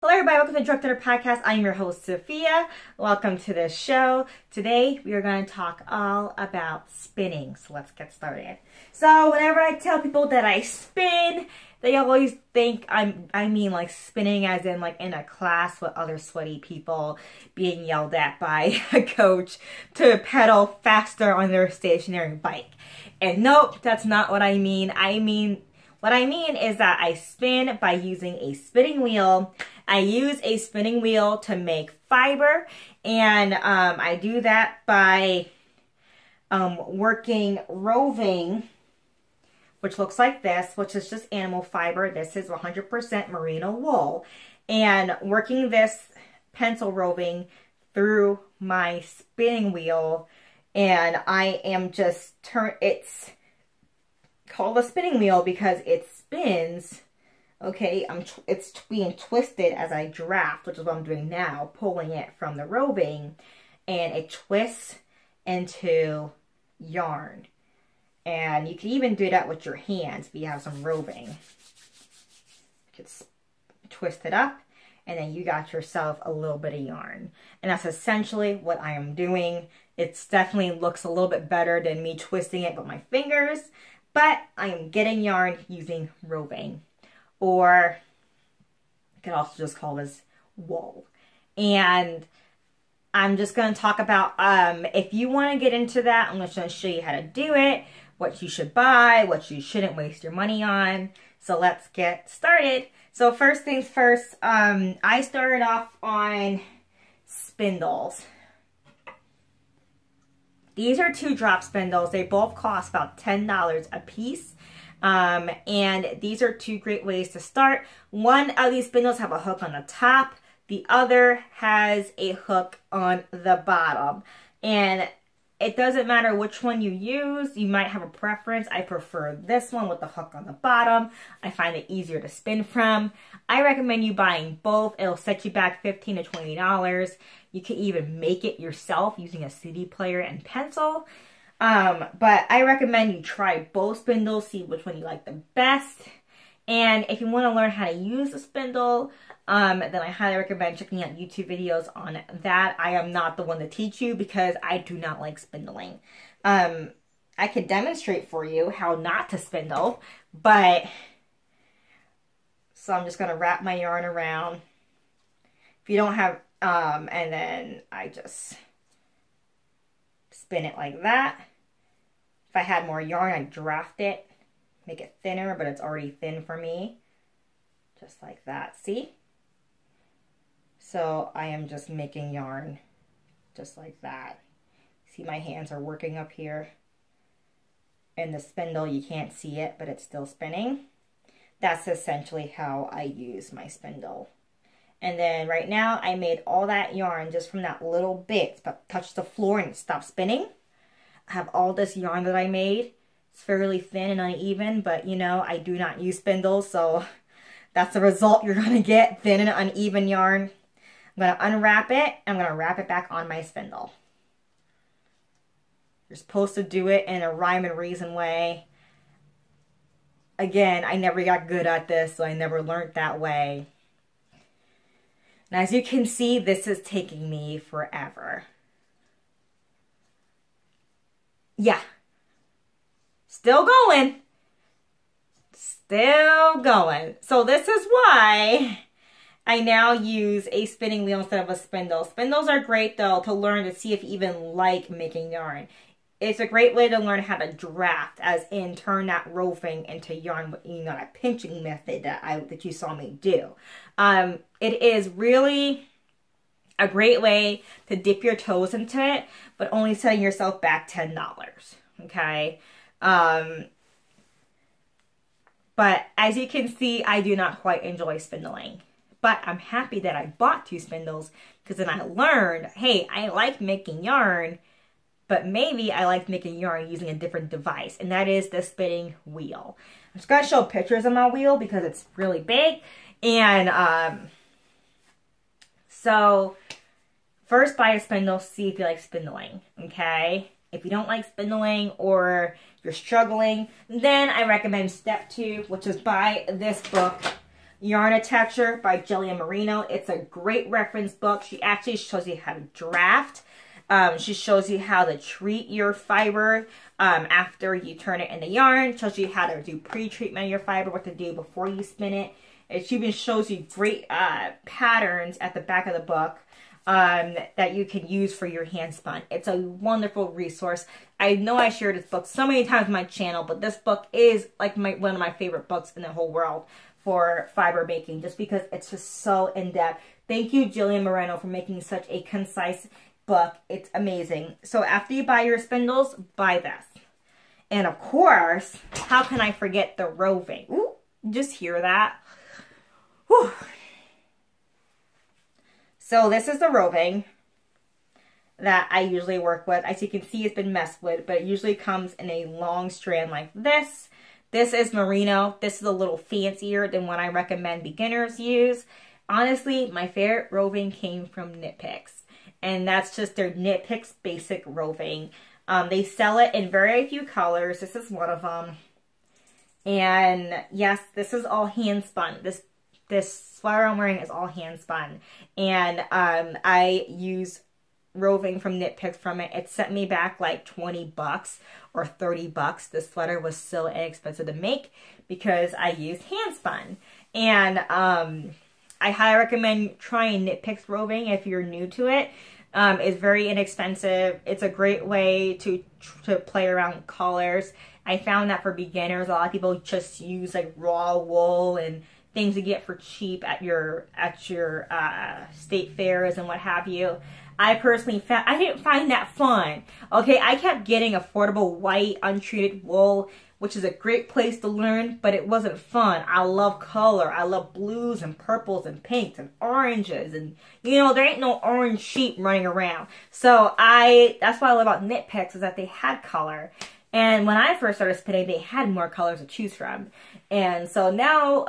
Hello everybody, welcome to the Drug Dinner Podcast. I'm your host, Sophia. Welcome to the show. Today, we are going to talk all about spinning. So let's get started. So whenever I tell people that I spin, they always think I mean like spinning as in like in a class with other sweaty people being yelled at by a coach to pedal faster on their stationary bike. And nope, that's not what I mean. What I mean is that I spin by using a spinning wheel. I use a spinning wheel to make fiber, and I do that by working roving, which looks like this, which is just animal fiber. This is 100% merino wool, and working this pencil roving through my spinning wheel, and I am just it's called a spinning wheel because it spins. Okay, it's being twisted as I draft, which is what I'm doing now, pulling it from the roving, and it twists into yarn. And you can even do that with your hands if you have some roving. You can twist it up, and then you got yourself a little bit of yarn. And that's essentially what I am doing. It definitely looks a little bit better than me twisting it with my fingers, but I am getting yarn using roving. Or you could also just call this wool. And I'm just going to talk about, if you want to get into that, I'm just going to show you how to do it, what you should buy, what you shouldn't waste your money on. So let's get started. So first things first, I started off on spindles. These are 2-drop spindles. They both cost about $10 a piece. And these are 2 great ways to start. One of these spindles have a hook on the top. The other has a hook on the bottom. And it doesn't matter which one you use. You might have a preference. I prefer this one with the hook on the bottom. I find it easier to spin from. I recommend you buying both. It'll set you back $15 to $20. You can even make it yourself using a CD player and pencil. But I recommend you try both spindles, see which one you like the best. And if you want to learn how to use a spindle, then I highly recommend checking out YouTube videos on that. I am not the one to teach you because I do not like spindling. I could demonstrate for you how not to spindle, but so I'm just going to wrap my yarn around. If you don't have, and then I just spin it like that. If I had more yarn, I'd draft it, make it thinner, but it's already thin for me. Just like that, see? So I am just making yarn just like that. See, my hands are working up here. And the spindle, you can't see it, but it's still spinning. That's essentially how I use my spindle. And then right now, I made all that yarn just from that little bit. It's about to touch the floor and stop spinning. I have all this yarn that I made. It's fairly thin and uneven, but you know, I do not use spindles, so that's the result you're going to get, thin and uneven yarn. I'm going to unwrap it, and I'm going to wrap it back on my spindle. You're supposed to do it in a rhyme and reason way. Again, I never got good at this, so I never learned that way. And as you can see, this is taking me forever. Yeah. Still going. Still going. So this is why I now use a spinning wheel instead of a spindle. Spindles are great though to learn to see if you even like making yarn. It's a great way to learn how to draft, as in turn that roving into yarn, you know, that pinching method that you saw me do. It is really a great way to dip your toes into it, but only setting yourself back $10, okay? But as you can see, I do not quite enjoy spindling. But I'm happy that I bought 2 spindles, because then I learned, hey, I like making yarn, but maybe I like making yarn using a different device, and that is the spinning wheel. I'm just going to show pictures of my wheel because it's really big. And so first buy a spindle, see if you like spindling, okay? If you don't like spindling or you're struggling, then I recommend step 2, which is buy this book. Yarn Architecture by Jillian Marino. It's a great reference book. She actually shows you how to draft. She shows you how to treat your fiber after you turn it into yarn. Shows you how to do pre-treatment of your fiber, what to do before you spin it. It even shows you great patterns at the back of the book that you can use for your hand spun. It's a wonderful resource. I know I shared this book so many times on my channel, but this book is like one of my favorite books in the whole world for fiber making, just because it's just so in-depth. Thank you, Jillian Moreno, for making such a concise book. It's amazing. So after you buy your spindles, buy this. And of course, how can I forget the roving? Ooh, just hear that? Whew. So this is the roving that I usually work with. As you can see, it's been messed with, but it usually comes in a long strand like this. This is merino. This is a little fancier than what I recommend beginners use. Honestly, my favorite roving came from Knit Picks, and that's just their Knit Picks basic roving. They sell it in very few colors. This is one of them. And yes, this is all hand spun. This sweater I'm wearing is all hand spun. And I use roving from Knit Picks from it. It sent me back like 20 bucks or 30 bucks. This sweater was so inexpensive to make because I used hand spun. And I highly recommend trying Knit Picks roving if you're new to it. It's very inexpensive. It's a great way to play around with colors. I found that for beginners, a lot of people just use like raw wool and things you get for cheap at your state fairs and what have you. I personally I didn't find that fun. Okay, I kept getting affordable white untreated wool, which is a great place to learn, but it wasn't fun. I love color. I love blues and purples and pinks and oranges, and you know, there ain't no orange sheep running around. So that's what I love about Knit Picks, is that they had color. And when I first started spinning, they had more colors to choose from. And so now,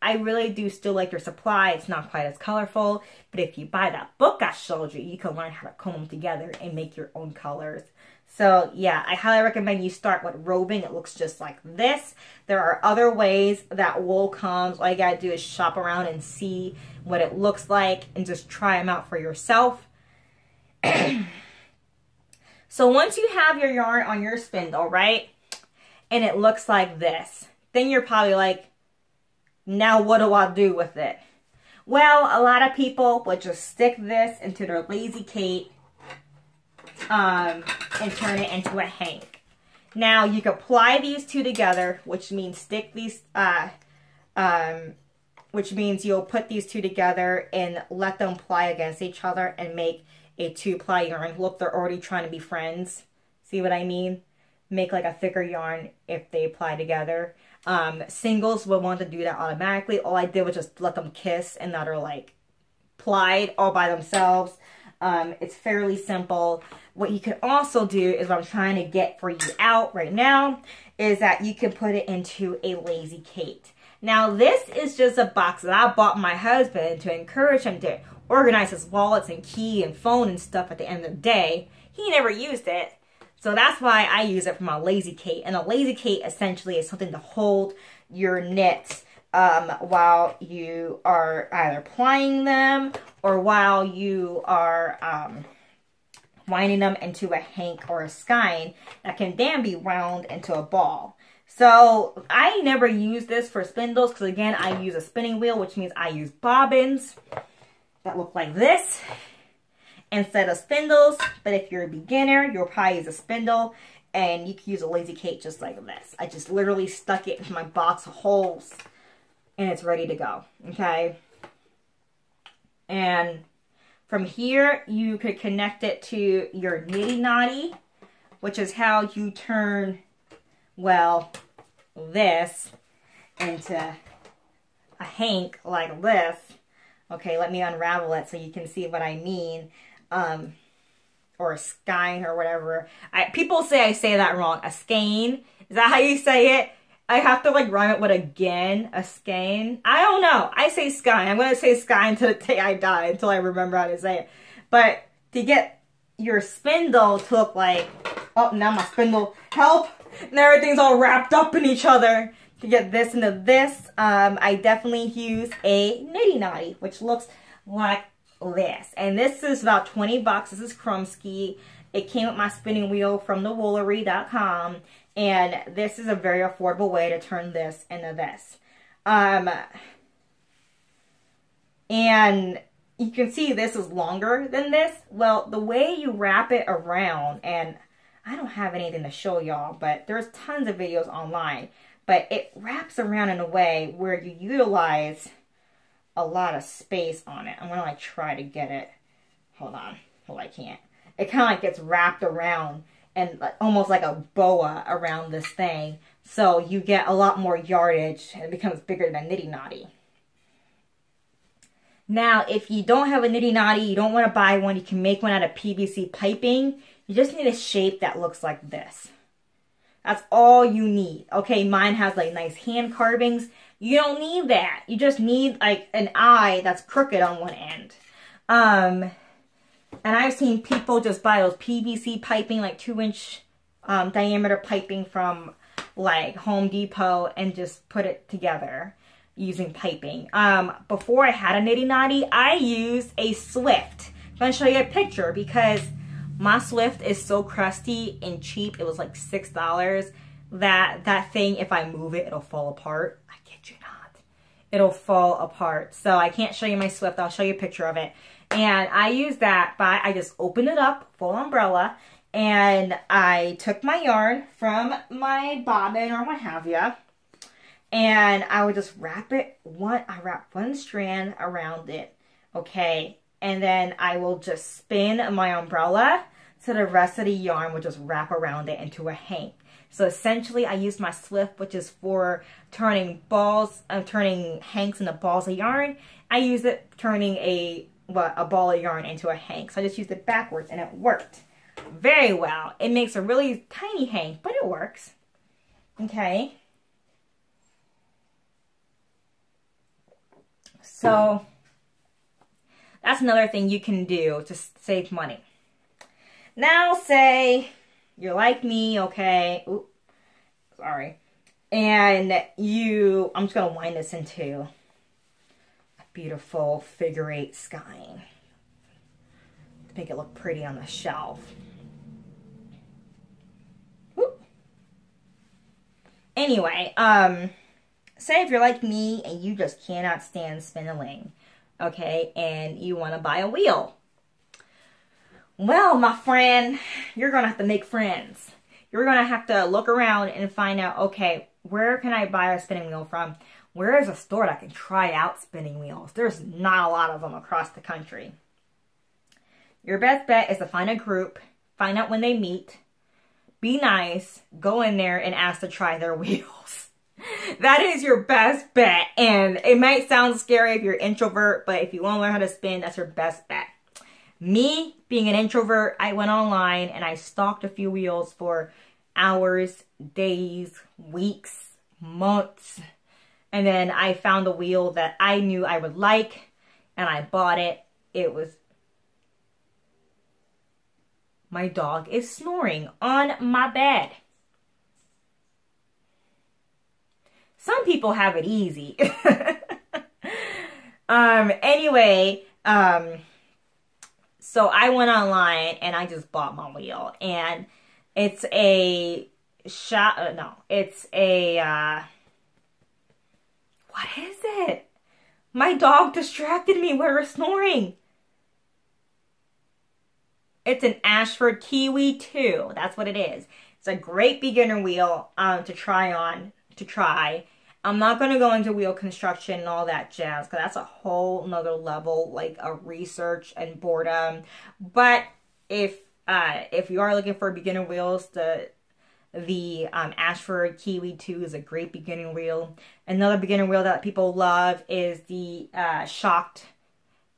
I really do still like their supply. It's not quite as colorful, but if you buy that book I showed you, you can learn how to comb them together and make your own colors. So yeah, I highly recommend you start with roving. It looks just like this. There are other ways that wool comes. All you gotta do is shop around and see what it looks like and just try them out for yourself. So once you have your yarn on your spindle, right, and it looks like this, then you're probably like, now what do I do with it? Well, a lot of people would just stick this into their lazy Kate and turn it into a hank. Now you can ply these two together, which means stick these, which means you'll put these two together and let them ply against each other and make a 2-ply yarn. Look, they're already trying to be friends. See what I mean? Make like a thicker yarn if they apply together. Singles will want to do that automatically. All I did was just let them kiss, and that are like plied all by themselves. It's fairly simple. What you can also do is, what I'm trying to get for you out right now, is that you can put it into a lazy Kate. Now this is just a box that I bought my husband to encourage him to organize his wallets and key and phone and stuff at the end of the day. He never used it. So that's why I use it for my lazy Kate. And a lazy Kate essentially is something to hold your knits while you are either plying them or while you are winding them into a hank or a skein that can then be wound into a ball. So I never use this for spindles because, again, I use a spinning wheel, which means I use bobbins that look like this instead of spindles. But if you're a beginner, you'll probably use a spindle, and you can use a lazy Kate just like this. I just literally stuck it into my box of holes and it's ready to go. Okay, and from here you could connect it to your nitty knotty, which is how you turn, well, this into a hank like this. Okay, let me unravel it so you can see what I mean. Or a skein or whatever. People say I say that wrong. A skein. Is that how you say it? I have to like rhyme it with again. A skein. I don't know. I say skein. I'm going to say skein until the day I die, until I remember how to say it. But to get your spindle to look like, oh, now my spindle, help. And everything's all wrapped up in each other. to get this into this, I definitely use a nitty knotty, which looks like this. And this is about 20 bucks. This is Krumski. It came with my spinning wheel from thewoolery.com. And this is a very affordable way to turn this into this. And you can see this is longer than this. Well, the way you wrap it around, and I don't have anything to show y'all, but there's tons of videos online. But it wraps around in a way where you utilize a lot of space on it. I'm going to like try to get it. Hold on. Well, I can't. It kind of like gets wrapped around and like, almost like a boa around this thing. So you get a lot more yardage and it becomes bigger than nitty knotty. Now, if you don't have a nitty knotty, you don't want to buy one, you can make one out of PVC piping. You just need a shape that looks like this. That's all you need. Okay, mine has like nice hand carvings. You don't need that. You just need like an eye that's crooked on one end. And I've seen people just buy those PVC piping, like 2-inch diameter piping from like Home Depot and just put it together using piping. Before I had a nitty knotty, I used a Swift. I'm going to show you a picture because my Swift is so crusty and cheap. It was like $6 that thing, if I move it, it'll fall apart. I kid you not. It'll fall apart. So I can't show you my Swift. I'll show you a picture of it. And I used that by, I just opened it up, full umbrella, and I took my yarn from my bobbin or what have you, and I would just wrap it, I wrap one strand around it, okay? And then I will just spin my umbrella so the rest of the yarn will just wrap around it into a hank. So essentially I use my Swift, which is for turning balls, turning hanks into balls of yarn. I use it turning a ball of yarn into a hank. So I just used it backwards and it worked very well. It makes a really tiny hank, but it works. Okay. So that's another thing you can do to save money. Now say you're like me, okay? Oops, sorry. And I'm just going to wind this into a beautiful figure 8 skying to make it look pretty on the shelf. Whoop. Anyway, say if you're like me and you just cannot stand spindling, okay, and you want to buy a wheel. Well, my friend, you're going to have to make friends. You're going to have to look around and find out, okay, where can I buy a spinning wheel from? Where is a store that can try out spinning wheels? There's not a lot of them across the country. Your best bet is to find a group, find out when they meet, be nice, go in there and ask to try their wheels. That is your best bet. And it might sound scary if you're an introvert, but if you want to learn how to spin, that's your best bet. Me, being an introvert, I went online and I stalked a few wheels for hours, days, weeks, months. And then I found a wheel that I knew I would like and I bought it. My dog is snoring on my bed. Some people have it easy. Anyway, so I went online and I just bought my wheel, and it's a what is it? My dog distracted me with her snoring. It's an Ashford Kiwi 2. That's what it is. It's a great beginner wheel to try. I'm not going to go into wheel construction and all that jazz, because that's a whole nother level, like a research and boredom. But if you are looking for beginner wheels, the Ashford Kiwi 2 is a great beginner wheel. Another beginner wheel that people love is the Shocked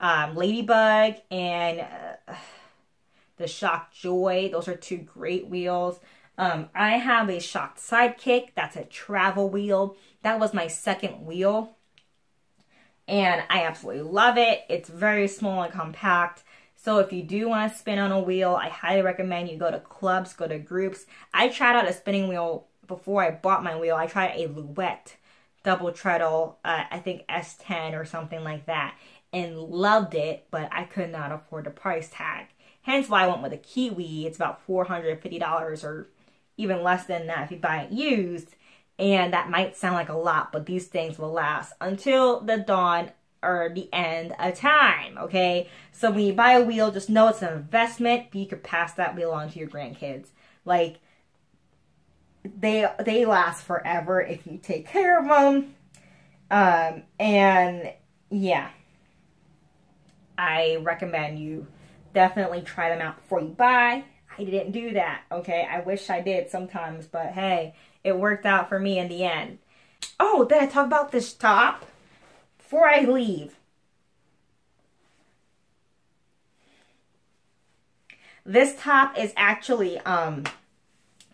Ladybug and the Shocked Joy. Those are two great wheels. I have a Shocked Sidekick. That's a travel wheel. That was my second wheel, and I absolutely love it. It's very small and compact. So if you do want to spin on a wheel, I highly recommend you go to clubs, go to groups. I tried out a spinning wheel before I bought my wheel, I tried a Louette double treadle, I think S10 or something like that, and loved it, but I could not afford the price tag. Hence why I went with a Kiwi. It's about $450 or even less than that if you buy it used. And that might sound like a lot, but these things will last until the dawn or the end of time, okay? So when you buy a wheel, just know it's an investment, but you could pass that wheel on to your grandkids. Like, they last forever if you take care of them. And yeah, I recommend you definitely try them out before you buy. I didn't do that, okay? I wish I did sometimes, but hey, it worked out for me in the end. Oh, did I talk about this top? Before I leave. This top is actually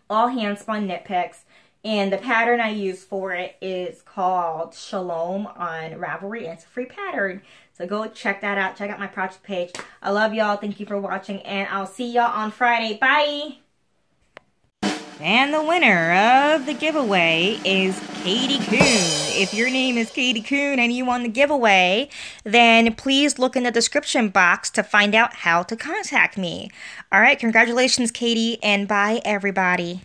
all hand spun knit picks, and the pattern I use for it is called Shalom on Ravelry. It's a free pattern, so go check that out. Check out my project page. I love y'all. Thank you for watching, and I'll see y'all on Friday. Bye! And the winner of the giveaway is Katie Coon. If your name is Katie Coon and you won the giveaway, then please look in the description box to find out how to contact me. All right, congratulations, Katie, and bye, everybody.